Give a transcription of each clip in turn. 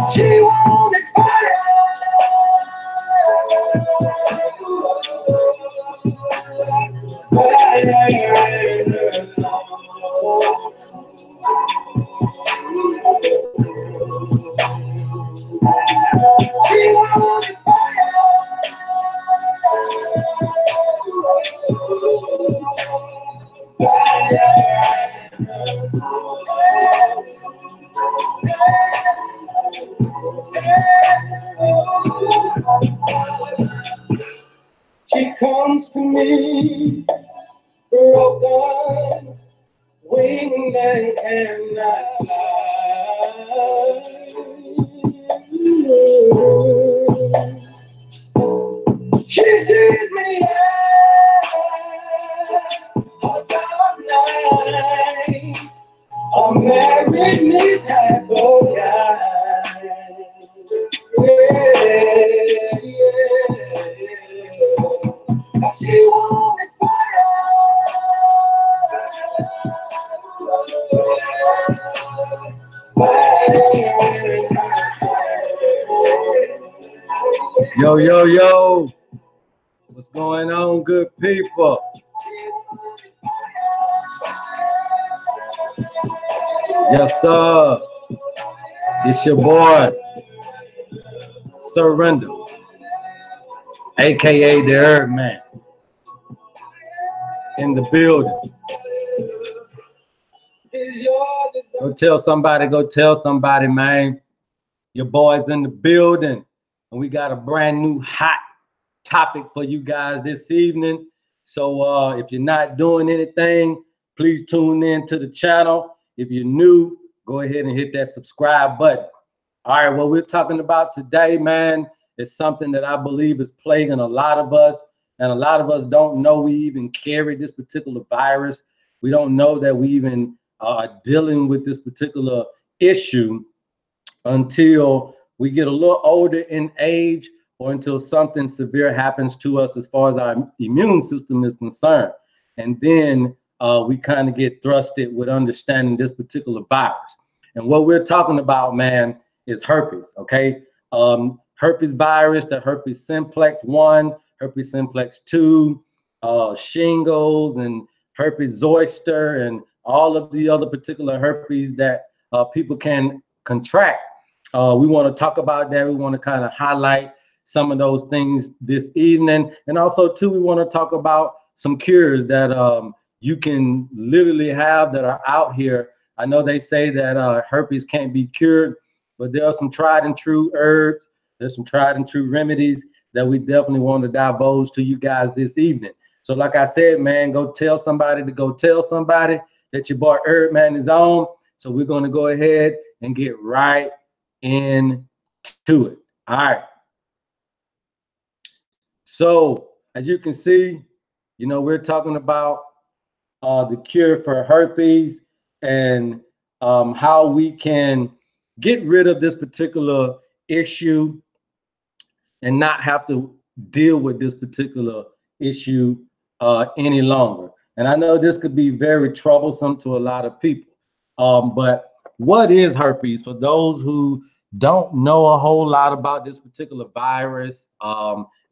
She wanted fire. Fire in her soul. She wanted fire. Fire in her soul. She comes to me broken, winged and cannot fly. She sees me as a dark night, a married me type of guy. Yeah, yeah. She wanted fire. Yo, yo, yo. What's going on, good people? Yes, sir. It's your boy, Surrender, aka the Herpman, in the building. Go tell somebody, man. Your boy's in the building, and we got a brand new hot topic for you guys this evening. So if you're not doing anything, please tune in to the channel. If you're new, go ahead and hit that subscribe button. All right, what we're talking about today, man, is something that I believe is plaguing a lot of us, and a lot of us don't know we even carry this particular virus. We don't know that we even are dealing with this particular issue until we get a little older in age, or until something severe happens to us as far as our immune system is concerned. And then we kind of get thrusted with understanding this particular virus. And what we're talking about, man, is herpes, okay? Herpes virus, the herpes simplex 1, herpes simplex 2, shingles, and herpes zoster, and all of the other particular herpes that people can contract. We want to talk about that. We want to kind of highlight some of those things this evening. And also, too, we want to talk about some cures that you can literally have that are out here. I know they say that herpes can't be cured, but there are some tried and true herbs. There's some tried and true remedies that we definitely want to divulge to you guys this evening. So like I said, man, go tell somebody to go tell somebody that your boy Herpman is on. So we're going to go ahead and get right into it. All right. So as you can see, you know, we're talking about the cure for herpes and how we can get rid of this particular issue and not have to deal with this particular issue any longer. And I know this could be very troublesome to a lot of people. But what is herpes? For those who don't know a whole lot about this particular virus,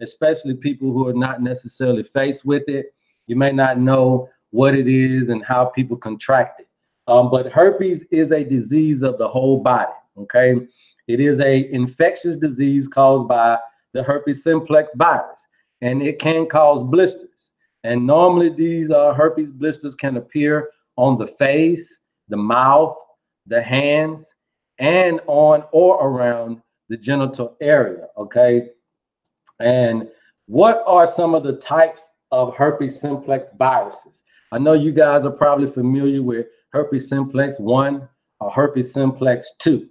especially people who are not necessarily faced with it, you may not know what it is and how people contract it. But herpes is a disease of the whole body, okay? It is a infectious disease caused by the herpes simplex virus, and it can cause blisters. And normally these herpes blisters can appear on the face, the mouth, the hands, and on or around the genital area, okay? And what are some of the types of herpes simplex viruses? I know you guys are probably familiar with herpes simplex 1 or herpes simplex 2.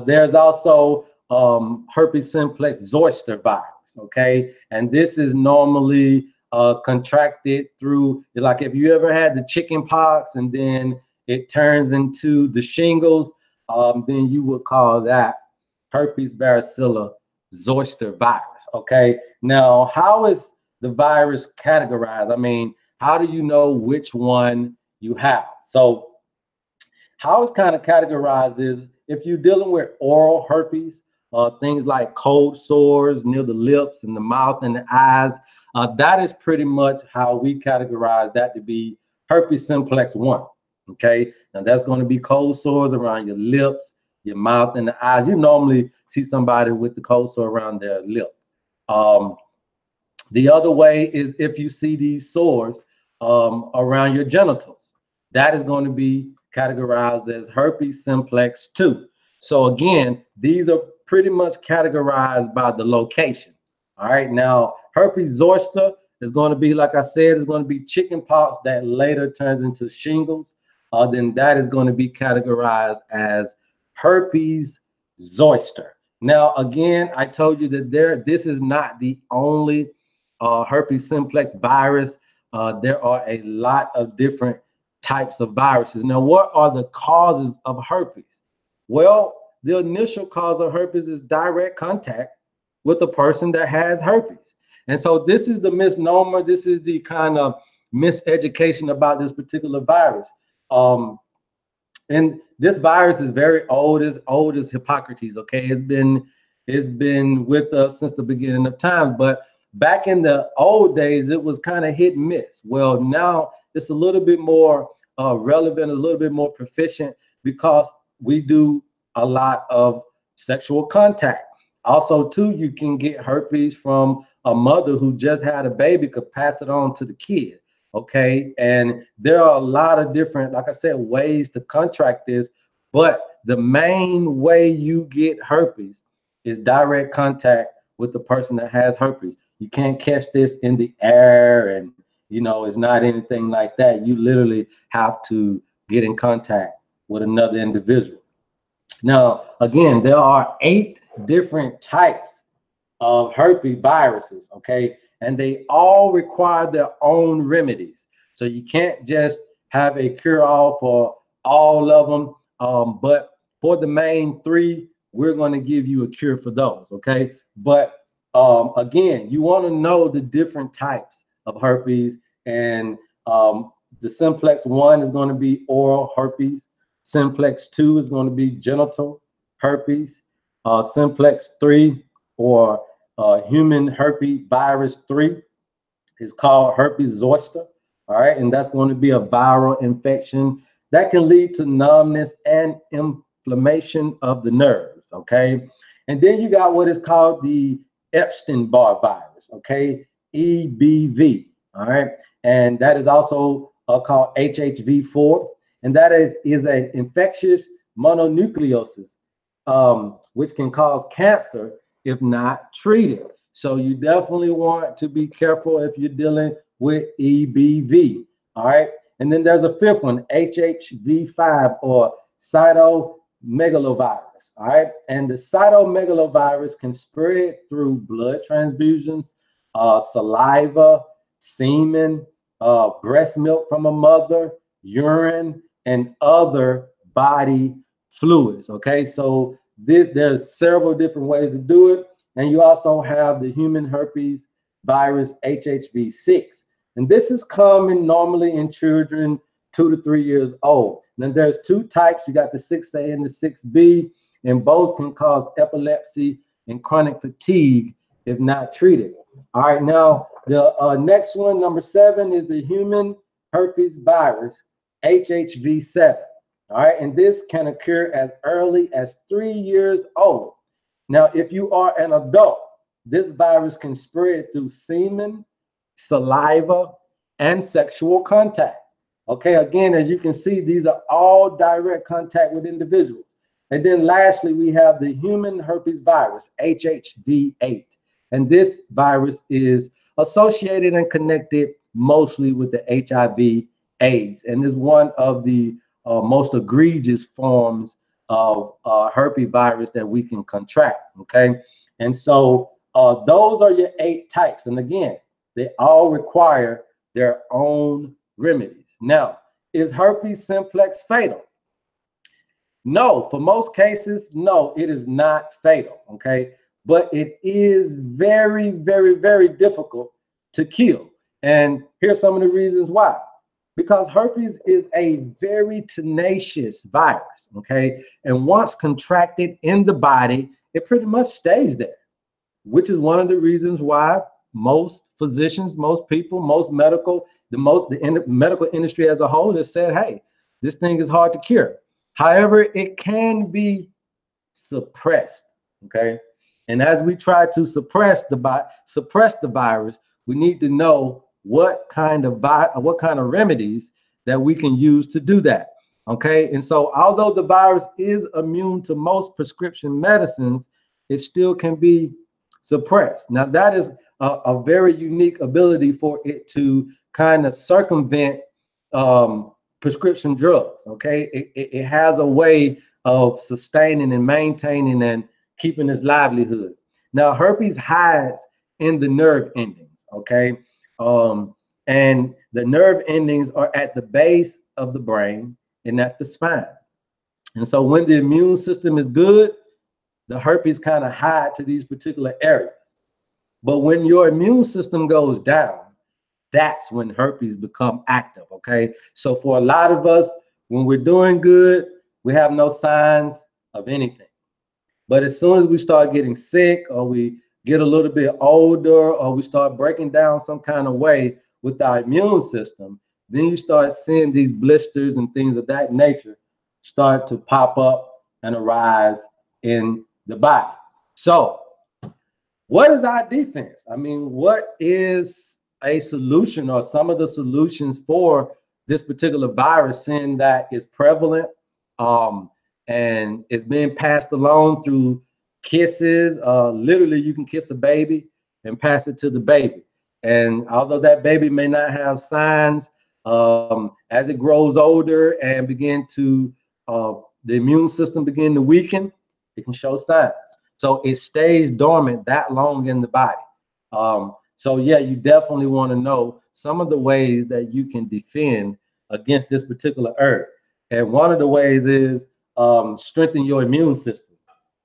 There's also herpes simplex zoster virus, okay? And this is normally contracted through, like if you ever had the chicken pox and then it turns into the shingles, then you would call that herpes varicella zoster virus, okay? Now, how is the virus categorized? I mean, how do you know which one you have? So how it's kind of categorized is if you're dealing with oral herpes, things like cold sores near the lips and the mouth and the eyes, that is pretty much how we categorize that to be herpes simplex 1, okay? Now that's going to be cold sores around your lips, your mouth, and the eyes. You normally see somebody with the cold sore around their lip. The other way is if you see these sores around your genitals, that is going to be categorized as herpes simplex 2. So again, these are pretty much categorized by the location. All right, now herpes zoster is going to be, like I said, is going to be chicken pox that later turns into shingles. Then that is going to be categorized as herpes zoster. Now, again, I told you that this is not the only herpes simplex virus. There are a lot of different types of viruses. Now, what are the causes of herpes? Well, the initial cause of herpes is direct contact with a person that has herpes. And so this is the misnomer. This is the kind of miseducation about this particular virus. And this virus is very old as Hippocrates, okay? It's been with us since the beginning of time, but back in the old days, it was kind of hit and miss. Well, now it's a little bit more relevant, a little bit more proficient because we do a lot of sexual contact. Also, too, you can get herpes from a mother who just had a baby, could pass it on to the kid. Okay, and there are a lot of different, like I said, ways to contract this, but the main way you get herpes is direct contact with the person that has herpes. You can't catch this in the air, and you know, it's not anything like that. You literally have to get in contact with another individual. Now, again, there are 8 different types of herpes viruses, okay? And they all require their own remedies. So you can't just have a cure-all for all of them. But for the main 3, we're going to give you a cure for those, okay? But again, you want to know the different types of herpes. And the simplex 1 is going to be oral herpes. Simplex 2 is going to be genital herpes. Simplex 3 or human herpes virus 3 is called herpes zoster. All right, and that's going to be a viral infection that can lead to numbness and inflammation of the nerves. Okay, and then you got what is called the Epstein-Barr virus. Okay, EBV. All right, and that is also called HHV4, and that is an infectious mononucleosis, which can cause cancer if not treated. So you definitely want to be careful if you're dealing with EBV. All right. And then there's a 5th one, HHV5 or cytomegalovirus. All right. And the cytomegalovirus can spread through blood transfusions, saliva, semen, breast milk from a mother, urine, and other body fluids. Okay. So there's several different ways to do it. And you also have the human herpes virus HHV6. And this is common normally in children 2 to 3 years old. Then there's 2 types. You got the 6A and the 6B, and both can cause epilepsy and chronic fatigue if not treated. All right, now the next one, number 7, is the human herpes virus HHV7. All right, and this can occur as early as 3 years old. Now, if you are an adult, this virus can spread through semen, saliva, and sexual contact. Okay, again, as you can see, these are all direct contact with individuals. And then lastly, we have the human herpes virus, HHV8. And this virus is associated and connected mostly with the HIV/AIDS, and is one of the most egregious forms of herpes virus that we can contract. Okay, and so those are your 8 types, and again, they all require their own remedies. Now, is herpes simplex fatal? No, for most cases, no, it is not fatal. Okay, but it is very, very, very difficult to kill. And here's some of the reasons why. Because herpes is a very tenacious virus. Okay, and once contracted in the body, it pretty much stays there, which is one of the reasons why most physicians, most people, the medical industry as a whole has said, hey, this thing is hard to cure. However, it can be suppressed. Okay, and as we try to suppress the virus, we need to know what kind of remedies that we can use to do that. Okay, and so although the virus is immune to most prescription medicines, it still can be suppressed. Now, that is a very unique ability for it to kind of circumvent prescription drugs. Okay, it has a way of sustaining and maintaining and keeping its livelihood. Now, herpes hides in the nerve endings. Okay, and the nerve endings are at the base of the brain and at the spine. And so when the immune system is good, the herpes kind of hide to these particular areas. But when your immune system goes down, that's when herpes become active. Okay, so for a lot of us, when we're doing good, we have no signs of anything. But as soon as we start getting sick, or we get a little bit older, or we start breaking down some kind of way with our immune system, then you start seeing these blisters and things of that nature start to pop up and arise in the body. So what is our defense? I mean, what is a solution, or some of the solutions for this particular virus, seeing that it's prevalent and it's being passed along through kisses? Literally, you can kiss a baby and pass it to the baby. And although that baby may not have signs, as it grows older and the immune system begin to weaken, it can show signs. So it stays dormant that long in the body. So yeah, you definitely want to know some of the ways that you can defend against this particular herb. And one of the ways is strengthen your immune system.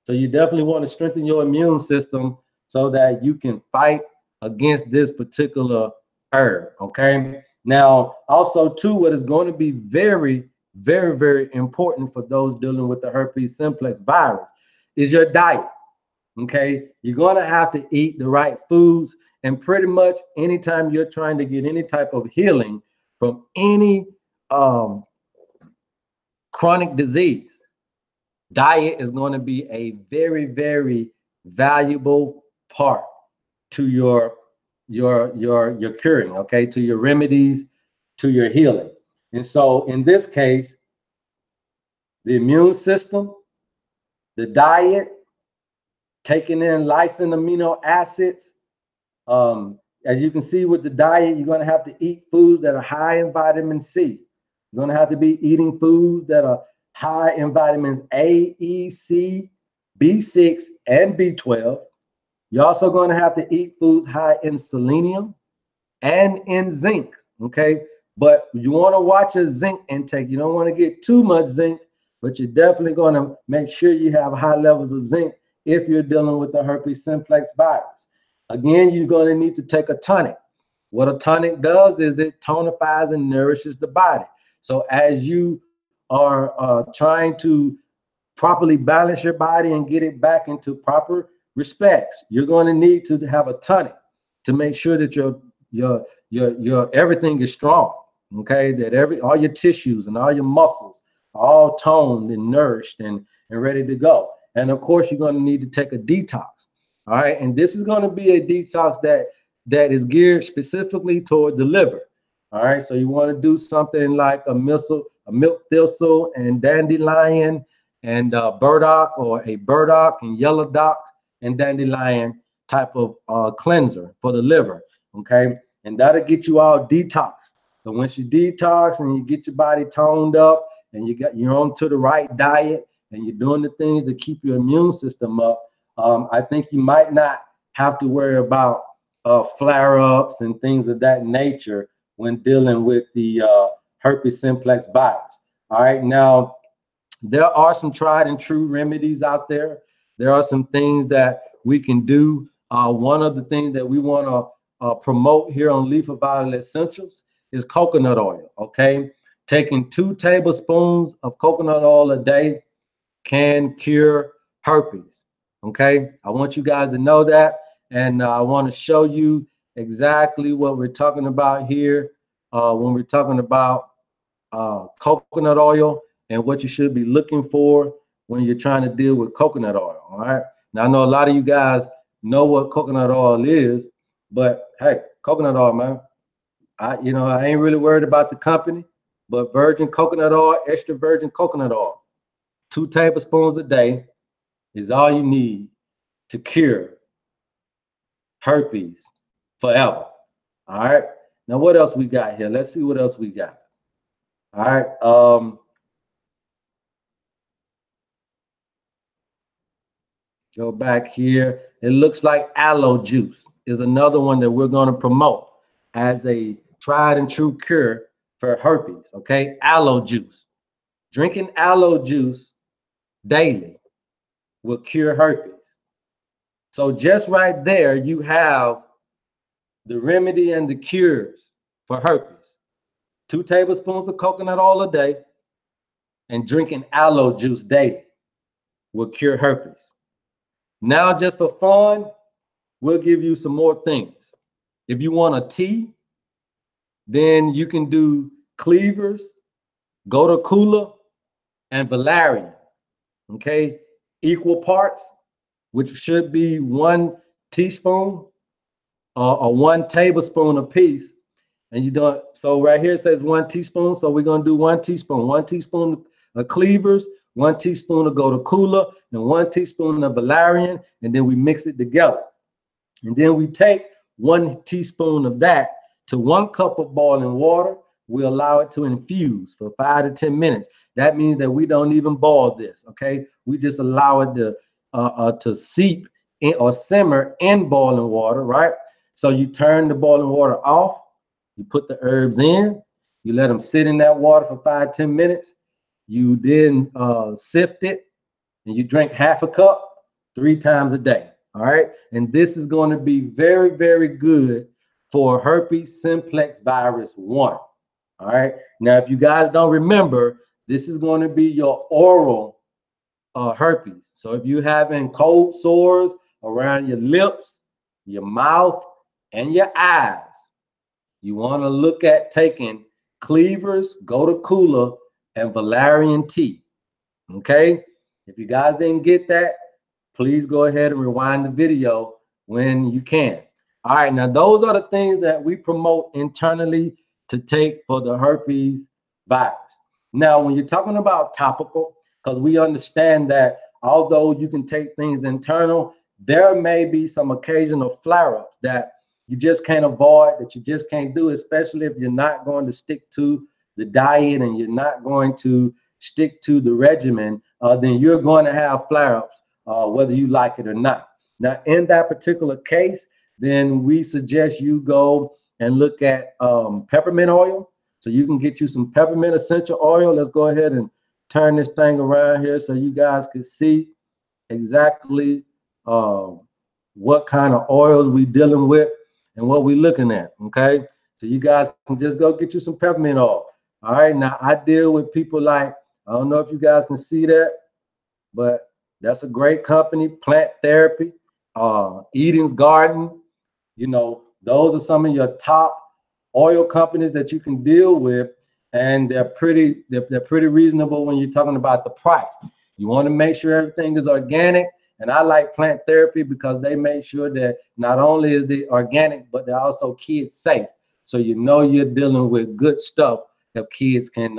So you definitely want to strengthen your immune system so that you can fight against this particular herb. Okay. Now, also too, what is going to be very, very, very important for those dealing with the herpes simplex virus is your diet. Okay, you're going to have to eat the right foods, and pretty much anytime you're trying to get any type of healing from any chronic disease, diet is going to be a very, very valuable part to your curing. Okay, to your remedies, to your healing. And so in this case, the immune system, the diet, taking in lysine amino acids. As you can see with the diet, you're going to have to eat foods that are high in vitamin C. You're going to have to be eating foods that are high in vitamins A, E, C, B6, and B12. You're also going to have to eat foods high in selenium and in zinc. Okay, but you want to watch your zinc intake. You don't want to get too much zinc, but you're definitely going to make sure you have high levels of zinc if you're dealing with the herpes simplex virus. Again, you're going to need to take a tonic. What a tonic does is it tonifies and nourishes the body. So as you are trying to properly balance your body and get it back into proper respects, you're going to need to have a tonic to make sure that your everything is strong. Okay, that all your tissues and all your muscles are all toned and nourished and ready to go. And of course, you're going to need to take a detox. All right. And this is going to be a detox that is geared specifically toward the liver. All right. So you want to do something like a milk thistle and dandelion and burdock, or a burdock and yellow dock and dandelion type of cleanser for the liver, okay? And that'll get you all detox. So once you detox and you get your body toned up and you're on to the right diet and you're doing the things to keep your immune system up, I think you might not have to worry about flare-ups and things of that nature when dealing with the herpes simplex virus. All right, now there are some tried and true remedies out there. There are some things that we can do. One of the things that we want to promote here on Leaf of Violet Essentials is coconut oil, okay? Taking 2 tablespoons of coconut oil a day can cure herpes, okay? I want you guys to know that, and I want to show you exactly what we're talking about here when we're talking about coconut oil and what you should be looking for when you're trying to deal with coconut oil, all right? Now, I know a lot of you guys know what coconut oil is, but hey, coconut oil, man, I ain't really worried about the company, but virgin coconut oil, extra virgin coconut oil, 2 tablespoons a day is all you need to cure herpes forever. All right. Now, what else we got here? Let's see what else we got. All right. Go back here. It looks like aloe juice is another one that we're going to promote as a tried and true cure for herpes. Okay. Aloe juice. Drinking aloe juice daily will cure herpes. So just right there, you have the remedy and the cures for herpes. 2 tablespoons of coconut oil a day and drinking aloe juice daily will cure herpes. Now, just for fun, we'll give you some more things. If you want a tea, then you can do cleavers, Topical, and valerian, okay? Equal parts, which should be 1 teaspoon or 1 tablespoon apiece. And you don't, so right here it says 1 teaspoon. So we're going to do 1 teaspoon, 1 teaspoon of cleavers, 1 teaspoon of Topical, and 1 teaspoon of valerian. And then we mix it together. And then we take 1 teaspoon of that to 1 cup of boiling water. We allow it to infuse for 5 to 10 minutes. That means that we don't even boil this, okay? We just allow it to seep in or simmer in boiling water, right? So you turn the boiling water off, you put the herbs in, you let them sit in that water for 5 to 10 minutes. You then sift it, and you drink half a cup 3 times a day, all right? And this is going to be very, very good for herpes simplex virus 1. All right. Now, if you guys don't remember, this is going to be your oral herpes. So if you're having cold sores around your lips, your mouth, and your eyes, you want to look at taking cleavers, Topical, and valerian tea. Okay. If you guys didn't get that, please go ahead and rewind the video when you can. All right. Now, those are the things that we promote internally to take for the herpes virus. Now, when you're talking about topical, because we understand that although you can take things internal, there may be some occasional flare-ups that you just can't avoid, that you just can't do, especially if you're not going to stick to the diet and you're not going to stick to the regimen, then you're going to have flare-ups, whether you like it or not. Now, in that particular case, then we suggest you go and look at peppermint oil. So you can get you some peppermint essential oil. Let's go ahead and turn this thing around here so you guys can see exactly what kind of oils we dealing with and what we looking at, okay? So you guys can just go get you some peppermint oil. All right, now I deal with people like, I don't know if you guys can see that, but that's a great company, Plant Therapy, Eden's Garden. You know, those are some of your top oil companies that you can deal with, and they're pretty reasonable when you're talking about the price. You want to make sure everything is organic, and I like Plant Therapy because they make sure that not only is it organic, but they're also kid safe. So you know you're dealing with good stuff if kids can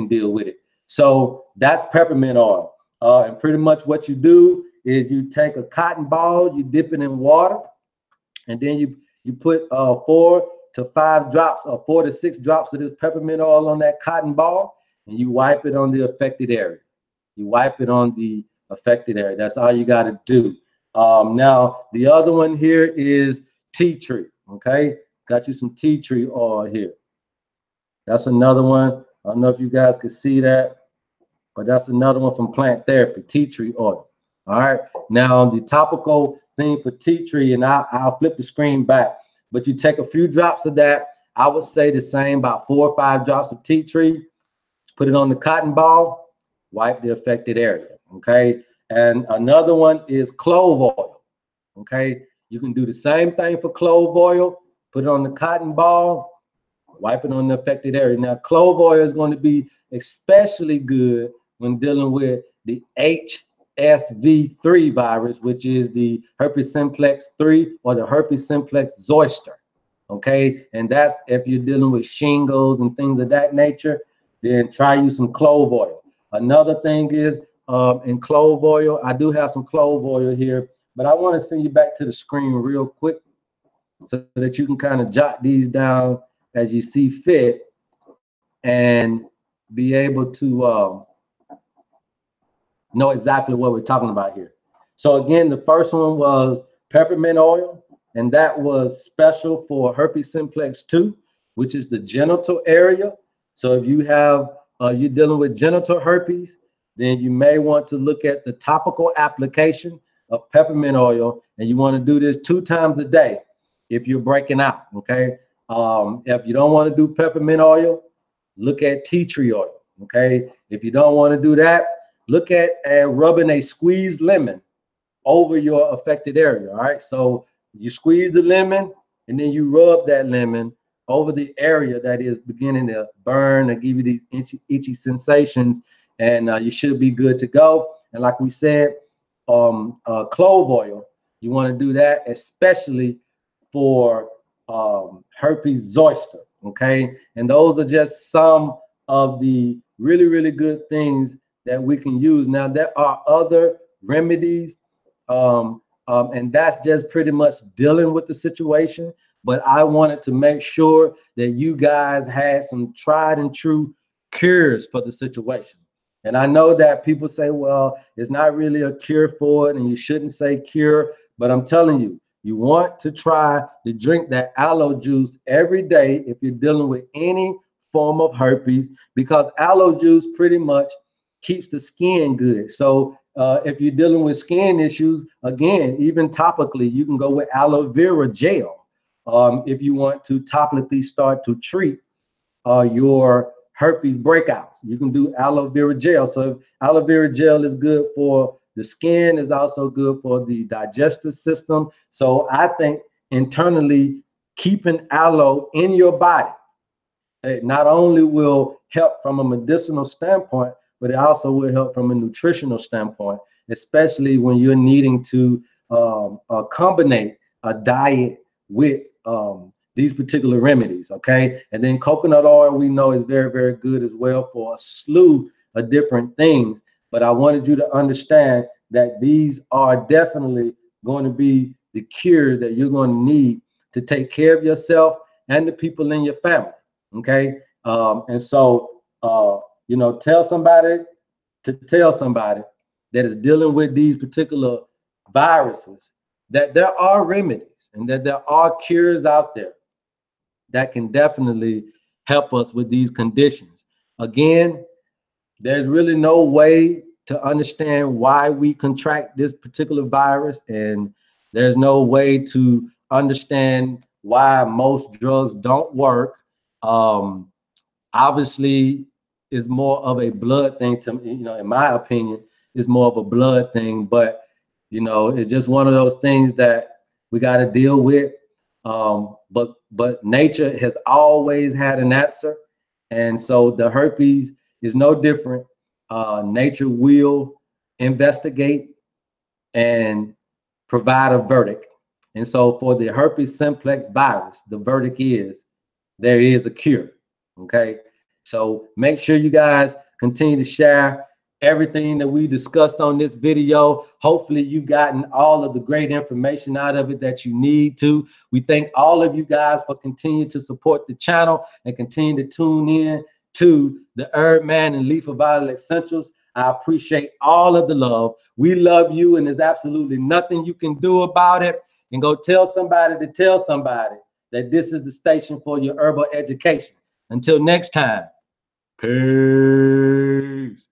deal with it. So that's peppermint oil, and pretty much what you do is you take a cotton ball, you dip it in water, and then you put 4 to 5 drops or 4 to 6 drops of this peppermint oil on that cotton ball, and you wipe it on the affected area. You wipe it on the affected area. That's all you got to do. Now, the other one here is tea tree. Okay, got you some tea tree oil here. That's another one. I don't know if you guys can see that, but that's another one from Plant Therapy, tea tree oil. All right. Now, the topical thing for tea tree, and I'll flip the screen back, but you take a few drops of that. I would say the same, about 4 or 5 drops of tea tree, put it on the cotton ball, wipe the affected area. Okay. And another one is clove oil. Okay. You can do the same thing for clove oil, put it on the cotton ball, wipe it on the affected area. Now, clove oil is going to be especially good when dealing with the HSV3 virus, which is the herpes simplex 3 or the herpes simplex zoster. Okay, and that's if you're dealing with shingles and things of that nature, then try use some clove oil. Another thing is in clove oil, I do have some clove oil here, but I want to send you back to the screen real quick so that you can kind of jot these down as you see fit and be able to know exactly what we're talking about here. So again, the first one was peppermint oil, and that was special for herpes simplex 2, which is the genital area. So if you have you're dealing with genital herpes, then you may want to look at the topical application of peppermint oil, and you want to do this 2 times a day if you're breaking out. Okay. If you don't want to do peppermint oil, look at tea tree oil. Okay. If you don't want to do that, look at rubbing a squeezed lemon over your affected area. All right. So you squeeze the lemon and then you rub that lemon over the area that is beginning to burn and give you these itchy sensations, and you should be good to go. And like we said, clove oil, you want to do that especially for herpes zoster. Okay. And those are just some of the really, really good things that we can use. Now, there are other remedies, and that's just pretty much dealing with the situation. But I wanted to make sure that you guys had some tried and true cures for the situation. And I know that people say, well, it's not really a cure for it, and you shouldn't say cure. But I'm telling you, you want to try to drink that aloe juice every day if you're dealing with any form of herpes, because aloe juice pretty much keeps the skin good. So if you're dealing with skin issues, again, even topically, you can go with aloe vera gel. If you want to topically start to treat your herpes breakouts, you can do aloe vera gel. So aloe vera gel is good for the skin, is also good for the digestive system. So I think internally keeping aloe in your body, it not only will help from a medicinal standpoint, but it also will help from a nutritional standpoint, especially when you're needing to combine a diet with these particular remedies. Okay. And then coconut oil, we know, is very, very good as well for a slew of different things. But I wanted you to understand that these are definitely going to be the cures that you're going to need to take care of yourself and the people in your family. Okay. And so, you know, tell somebody that is dealing with these particular viruses that there are remedies and that there are cures out there that can definitely help us with these conditions. Again, there's really no way to understand why we contract this particular virus, and there's no way to understand why most drugs don't work. Obviously, is more of a blood thing to me, you know, in my opinion, is more of a blood thing, but you know, it's just one of those things that we got to deal with. But nature has always had an answer, and so the herpes is no different. Nature will investigate and provide a verdict. And so for the herpes simplex virus, the verdict is there is a cure. Okay. So make sure you guys continue to share everything that we discussed on this video. Hopefully you've gotten all of the great information out of it that you need to. We thank all of you guys for continuing to support the channel and continue to tune in to the Herpman and Lethal Violent Essentials. I appreciate all of the love. We love you, and there's absolutely nothing you can do about it. And go tell somebody to tell somebody that this is the station for your herbal education. Until next time, peace.